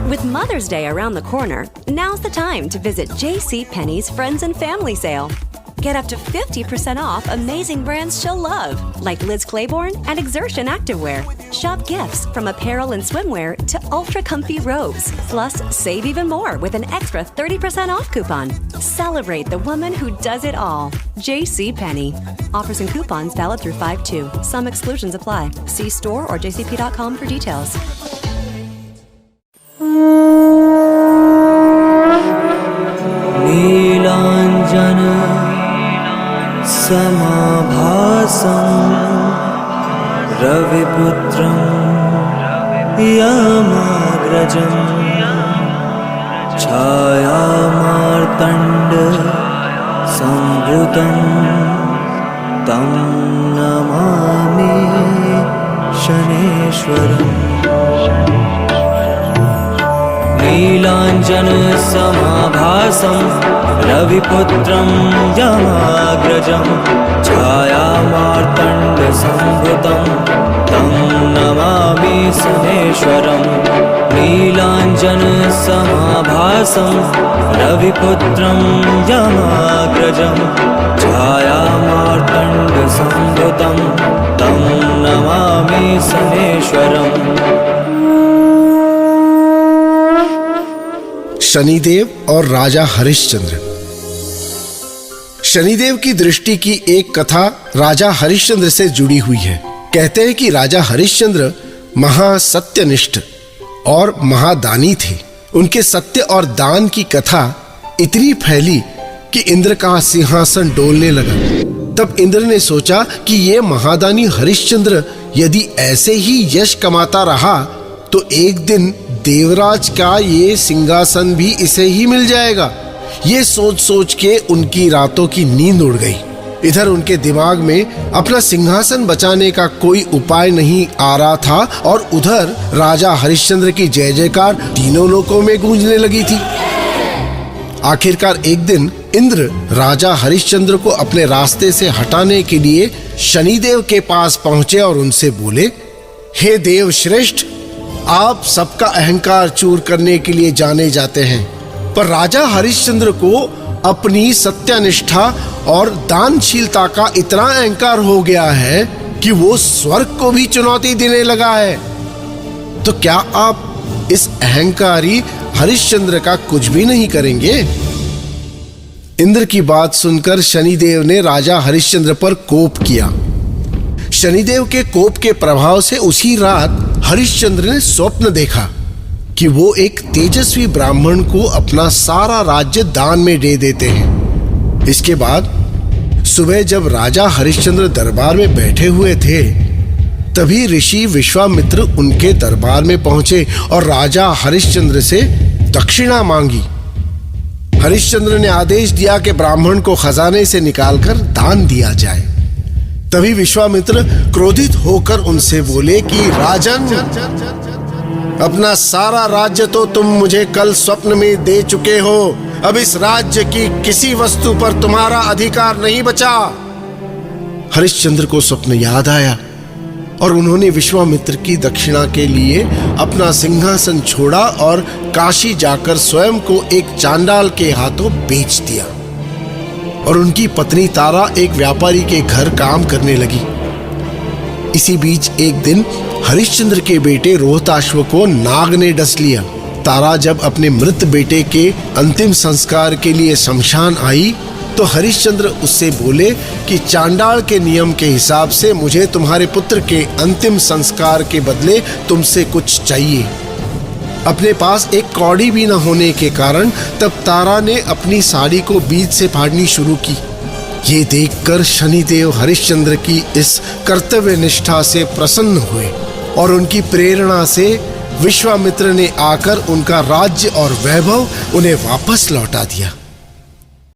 With Mother's Day around the corner, now's the time to visit JCPenney's Friends and Family Sale. Get up to 50% off amazing brands she'll love, like Liz Claiborne and Exertion Activewear. Shop gifts from apparel and swimwear to ultra-comfy robes. Plus, save even more with an extra 30% off coupon. Celebrate the woman who does it all. JCPenney. Offers and coupons valid through 5/2. Some exclusions apply. See store or jcp.com for details. नीलाञ्जन समाभासं रविपुत्रं यमाग्रजं छायामार्तण्ड संभृतं तं नमामि शनेश्वरम्। नीलाञ्जन समाभासं रविपुत्रं यमाग्रजं छायामार्तण्ड संभृतं तं नमामि शनेश्वरम्। नीलाञ्जन समाभासं रविपुत्रं यमाग्रजं छायामार्तण्ड संभृतं तं नमामि शनेश्वरम्। शनिदेव और राजा हरिश्चंद्र। शनिदेव की दृष्टि की एक कथा राजा हरिश्चंद्र से जुड़ी हुई है। कहते हैं कि राजा हरिश्चंद्र महासत्यनिष्ठ और महादानी थे। उनके सत्य और दान की कथा इतनी फैली कि इंद्र का सिंहासन डोलने लगा। तब इंद्र ने सोचा कि ये महादानी हरिश्चंद्र यदि ऐसे ही यश कमाता रहा तो एक दिन देवराज का ये सिंहासन भी इसे ही मिल जाएगा। ये सोच सोच के उनकी रातों की नींद उड़ गई। इधर उनके दिमाग में अपना सिंहासन बचाने का कोई उपाय नहीं आ रहा था और उधर राजा हरिश्चंद्र की जय जयकार तीनों लोकों में गूंजने लगी थी। आखिरकार एक दिन इंद्र राजा हरिश्चंद्र को अपने रास्ते से हटाने के लिए शनिदेव के पास पहुंचे और उनसे बोले, हे देव श्रेष्ठ, आप सबका अहंकार चूर करने के लिए जाने जाते हैं, पर राजा हरिश्चंद्र को अपनी सत्यनिष्ठा और दानशीलता का इतना अहंकार हो गया है कि वो स्वर्ग को भी चुनौती देने लगा है। तो क्या आप इस अहंकारी हरिश्चंद्र का कुछ भी नहीं करेंगे? इंद्र की बात सुनकर शनिदेव ने राजा हरिश्चंद्र पर कोप किया। शनिदेव के कोप के प्रभाव से उसी रात हरिश्चंद्र ने स्वप्न देखा कि वो एक तेजस्वी ब्राह्मण को अपना सारा राज्य दान में दे देते हैं। इसके बाद सुबह जब राजा हरिश्चंद्र दरबार में बैठे हुए थे, तभी ऋषि विश्वामित्र उनके दरबार में पहुंचे और राजा हरिश्चंद्र से दक्षिणा मांगी। हरिश्चंद्र ने आदेश दिया कि ब्राह्मण को खजाने से निकालकर दान दिया जाए। तभी विश्वामित्र क्रोधित होकर उनसे बोले कि राजन, अपना सारा राज्य तो तुम मुझे कल स्वप्न में दे चुके हो। अब इस राज्य की किसी वस्तु पर तुम्हारा अधिकार नहीं बचा। हरिश्चंद्र को स्वप्न याद आया और उन्होंने विश्वामित्र की दक्षिणा के लिए अपना सिंहासन छोड़ा और काशी जाकर स्वयं को एक चांडाल के हाथों बेच दिया। और उनकी पत्नी तारा एक व्यापारी के घर काम करने लगी। इसी बीच एक दिन हरिश्चंद्र के बेटे रोहताश्व को नाग ने डस लिया। तारा जब अपने मृत बेटे के अंतिम संस्कार के लिए शमशान आई तो हरिश्चंद्र उससे बोले कि चांडाल के नियम के हिसाब से मुझे तुम्हारे पुत्र के अंतिम संस्कार के बदले तुमसे कुछ चाहिए। अपने पास एक कौड़ी भी न होने के कारण तब तारा ने अपनी साड़ी को बीच से फाड़नी शुरू की। ये देखकर शनिदेव हरिश्चंद्र की इस कर्तव्य निष्ठा से प्रसन्न हुए और उनकी प्रेरणा से विश्वामित्र ने आकर उनका राज्य और वैभव उन्हें वापस लौटा दिया।